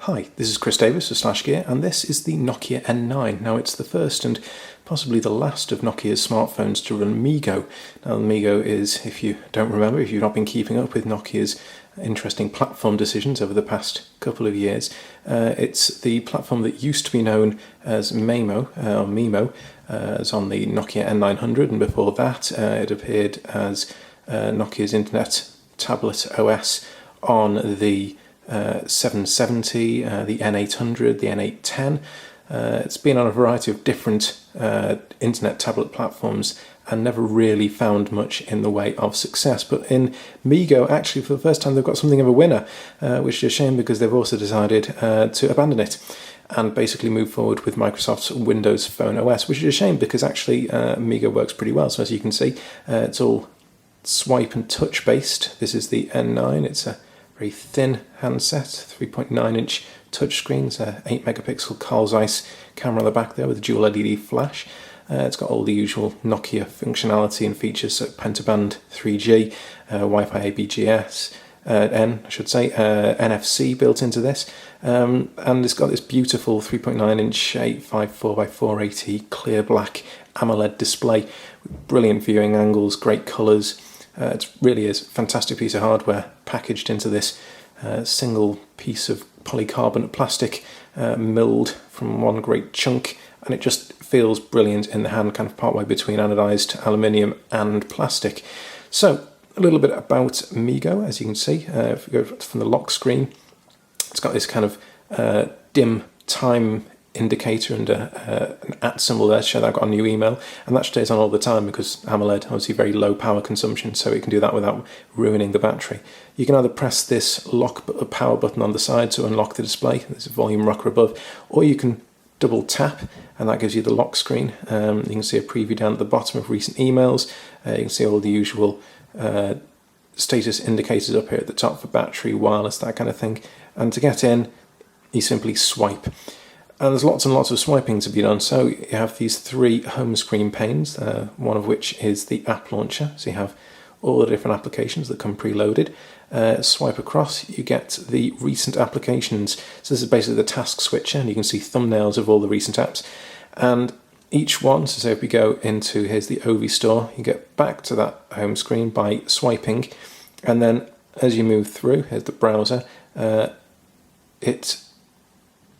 Hi, this is Chris Davis of SlashGear, and this is the Nokia N9. Now, it's the first and possibly the last of Nokia's smartphones to run MeeGo. Now, MeeGo is, if you don't remember, if you've not been keeping up with Nokia's interesting platform decisions over the past couple of years, it's the platform that used to be known as MeeMo, as on the Nokia N900, and before that it appeared as Nokia's Internet Tablet OS on the 770, the N800, the N810. It's been on a variety of different internet tablet platforms and never really found much in the way of success. But in MeeGo, actually, for the first time, they've got something of a winner, which is a shame because they've also decided to abandon it and basically move forward with Microsoft's Windows Phone OS, which is a shame because actually MeeGo works pretty well. So as you can see, it's all swipe and touch based. This is the N9. It's a very thin handset, 3.9-inch touchscreens, 8 megapixel Carl Zeiss camera on the back there with a dual LED flash. It's got all the usual Nokia functionality and features, so Pentaband 3G, Wi-Fi ABGS, NFC built into this, and it's got this beautiful 3.9-inch 854x480 clear black AMOLED display with brilliant viewing angles, great colours. It really is a fantastic piece of hardware packaged into this single piece of polycarbonate plastic milled from one great chunk, and it just feels brilliant in the hand, kind of partway between anodized aluminium and plastic. So a little bit about MeeGo. As you can see, if we go from the lock screen, it's got this kind of dim time indicator and an @ symbol there to show that I've got a new email, and that stays on all the time because AMOLED obviously very low power consumption, so it can do that without ruining the battery. You can either press this power button on the side to unlock the display, there's a volume rocker above, or you can double tap and that gives you the lock screen. You can see a preview down at the bottom of recent emails. You can see all the usual status indicators up here at the top for battery, wireless, that kind of thing. And to get in, you simply swipe. And there's lots and lots of swiping to be done. So you have these three home screen panes, one of which is the app launcher. So you have all the different applications that come preloaded. Swipe across, you get the recent applications. So this is basically the task switcher, and you can see thumbnails of all the recent apps. And each one, so say if we go into, here's the Ovi store, you get back to that home screen by swiping. And then as you move through, here's the browser, it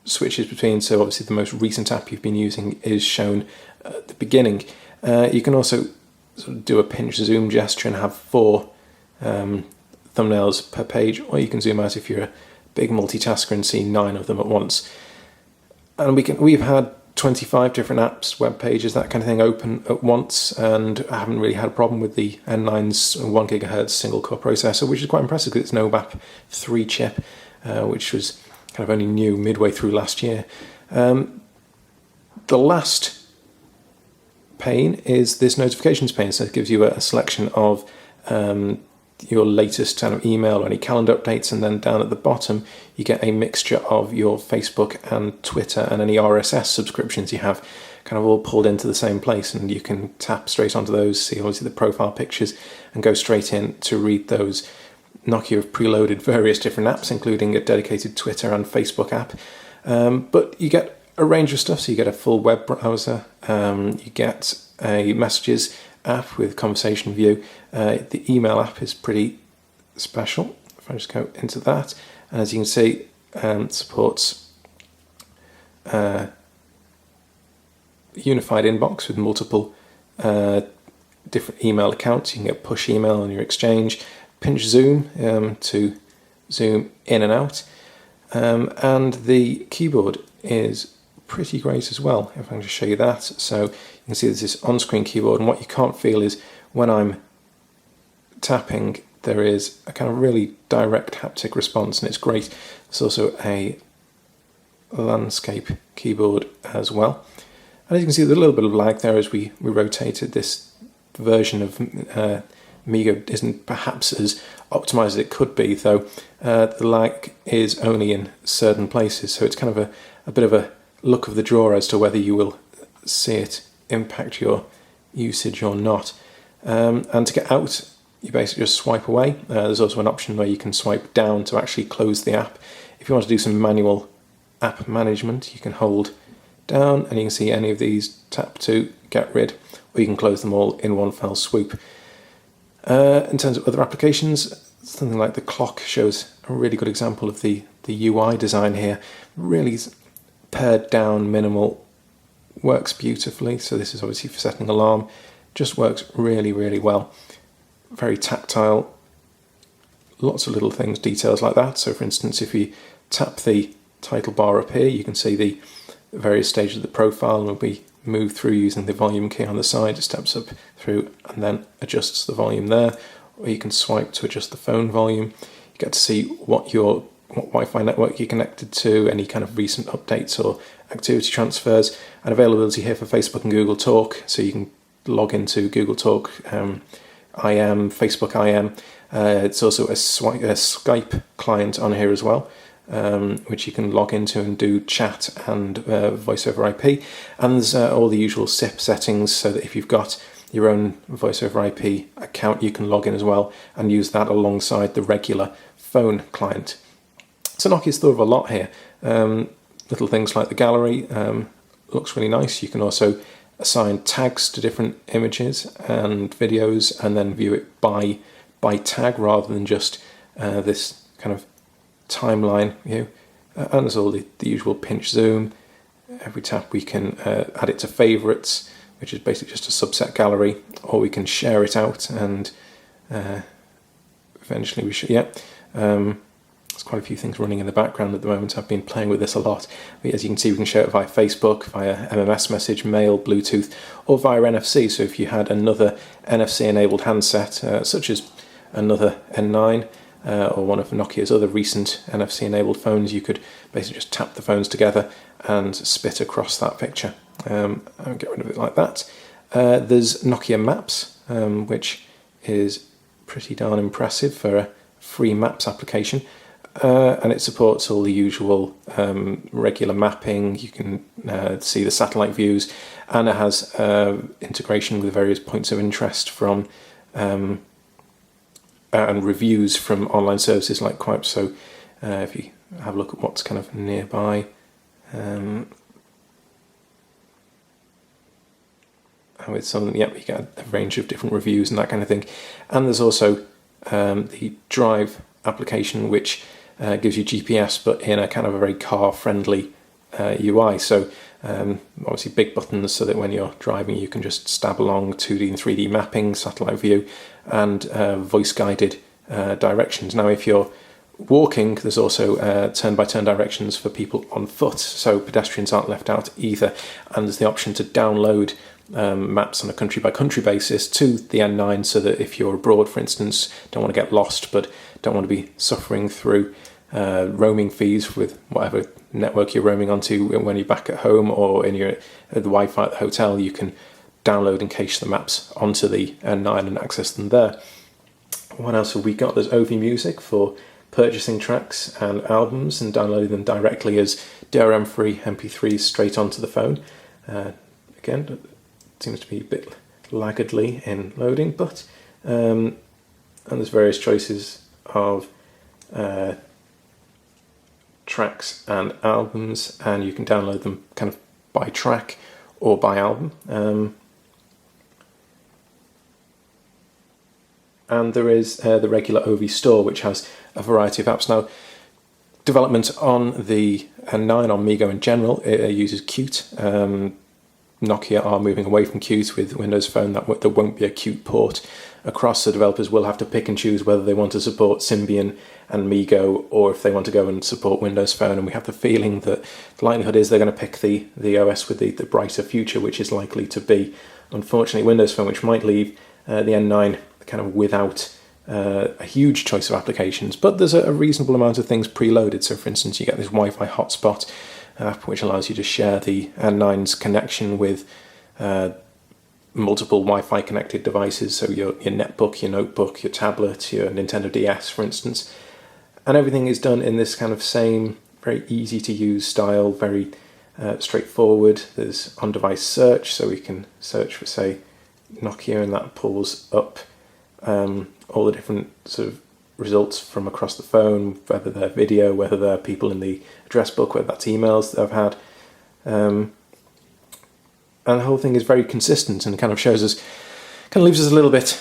switches between, so obviously the most recent app you've been using is shown at the beginning. You can also sort of do a pinch zoom gesture and have 4 thumbnails per page, or you can zoom out if you're a big multitasker and see 9 of them at once. And we've had 25 different apps, web pages, that kind of thing open at once, and I haven't really had a problem with the N9's 1 GHz single core processor, which is quite impressive because it's an OBAP 3 chip, which was kind of only new midway through last year. The last pane is this notifications pane, so it gives you a selection of your latest kind of email or any calendar updates, and then down at the bottom you get a mixture of your Facebook and Twitter and any RSS subscriptions you have, kind of all pulled into the same place, and you can tap straight onto those, see obviously the profile pictures, and go straight in to read those. Nokia have preloaded various different apps, including a dedicated Twitter and Facebook app, but you get a range of stuff. So you get a full web browser, you get a messages app with conversation view. The email app is pretty special. If I just go into that, and as you can see, it supports unified inbox with multiple different email accounts. You can get push email on your Exchange, pinch zoom to zoom in and out, and the keyboard is pretty great as well. If I can just show you that, so you can see there's this on-screen keyboard, and what you can't feel is when I'm tapping there is a kind of really direct haptic response, and it's great. There's also a landscape keyboard as well, and as you can see there's a little bit of lag there as we rotated. This version of MeeGo isn't perhaps as optimized as it could be, though the lag is only in certain places, so it's kind of a bit of a luck of the draw as to whether you will see it impact your usage or not. And to get out, you basically just swipe away. There's also an option where you can swipe down to actually close the app If you want to do some manual app management, you can hold down and you can see any of these, tap to get rid, or you can close them all in one fell swoop. In terms of other applications, something like the clock shows a really good example of the UI design here. Really pared down, minimal, works beautifully. So this is obviously for setting alarm, just works really, really well. Very tactile, lots of little things, details like that. So for instance, if you tap the title bar up here, you can see the various stages of the profile, and will be moved through using the volume key on the side. It steps up through and then adjusts the volume there, or you can swipe to adjust the phone volume. You get to see what Wi-Fi network you're connected to, any kind of recent updates or activity transfers, and availability here for Facebook and Google Talk, so you can log into Google Talk, IM, Facebook IM. It's also a Skype client on here as well, which you can log into and do chat and voice over IP. And there's all the usual SIP settings, so that if you've got your own voice over IP account, you can log in as well and use that alongside the regular phone client. So Nokia's thought of a lot here. Little things like the gallery looks really nice. You can also assign tags to different images and videos and then view it by tag rather than just this kind of timeline view. And there's all the usual pinch zoom. Every tap we can add it to favorites, which is basically just a subset gallery, or we can share it out and eventually we should, there's quite a few things running in the background at the moment. I've been playing with this a lot. But as you can see, we can share it via Facebook, via MMS message, mail, Bluetooth, or via NFC. So if you had another NFC-enabled handset, such as another N9 or one of Nokia's other recent NFC-enabled phones, you could basically just tap the phones together and spit across that picture and get rid of it like that. There's Nokia Maps, which is pretty darn impressive for a free Maps application. And it supports all the usual regular mapping. You can see the satellite views, and it has integration with various points of interest from and reviews from online services like Quip. So if you have a look at what's kind of nearby, with some, you get a range of different reviews and that kind of thing. And there's also the Drive application, which gives you GPS, but in a kind of a very car-friendly UI. So obviously big buttons, so that when you're driving you can just stab along 2D and 3D mapping, satellite view, and voice-guided directions. Now if you're walking, there's also turn-by-turn directions for people on foot, so pedestrians aren't left out either. And there's the option to download maps on a country-by-country basis to the N9, so that if you're abroad, for instance, don't want to get lost but don't want to be suffering through roaming fees with whatever network you're roaming onto when you're back at home or in the Wi-Fi at the hotel, you can download and cache the maps onto the N9 and access them there. What else have we got? There's OV Music for purchasing tracks and albums and downloading them directly as DRM-free MP3s straight onto the phone. Again, it seems to be a bit laggardly in loading, but and there's various choices of tracks and albums, and you can download them kind of by track or by album. And there is the regular OV store, which has a variety of apps. Now, development on the N9, on MeeGo in general, it uses Qt. Nokia are moving away from Qt with Windows Phone. There won't be a Qt port across, so developers will have to pick and choose whether they want to support Symbian and MeeGo, or if they want to go and support Windows Phone. And we have the feeling that the likelihood is they're going to pick the OS with the brighter future, which is likely to be, unfortunately, Windows Phone, which might leave the N9 kind of without a huge choice of applications. But there's a reasonable amount of things preloaded. So for instance, you get this Wi-Fi hotspot app, which allows you to share the N9's connection with multiple Wi-Fi connected devices, so your netbook, your notebook, your tablet, your Nintendo DS, for instance. And everything is done in this kind of same very easy to use style, very straightforward. There's on-device search, so we can search for, say, Nokia, and that pulls up all the different sort of results from across the phone, whether they're video, whether they're people in the address book, whether that's emails that I've had. And the whole thing is very consistent and kind of shows us, kind of leaves us a little bit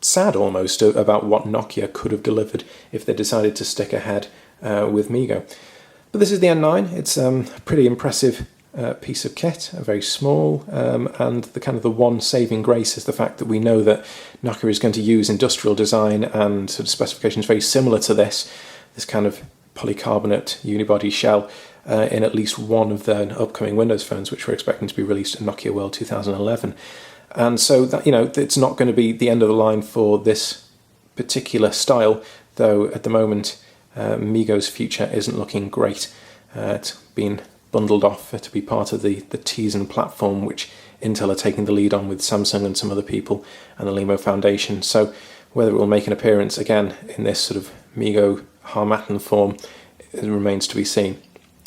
sad almost about what Nokia could have delivered if they decided to stick ahead with MeeGo. But this is the N9. It's a pretty impressive piece of kit, very small, and the one saving grace is the fact that we know that Nokia is going to use industrial design and sort of specifications very similar to this kind of polycarbonate unibody shell in at least one of their upcoming Windows phones, which we're expecting to be released at Nokia World 2011. And so that, it's not going to be the end of the line for this particular style, though at the moment MeeGo's future isn't looking great. It's been bundled off to be part of the Tizen platform, which Intel are taking the lead on with Samsung and some other people, and the Limo Foundation. So whether it will make an appearance again in this sort of MeeGo Harmattan form, it remains to be seen.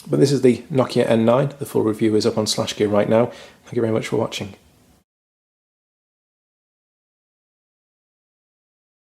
But this is the Nokia N9. The full review is up on SlashGear right now. Thank you very much for watching.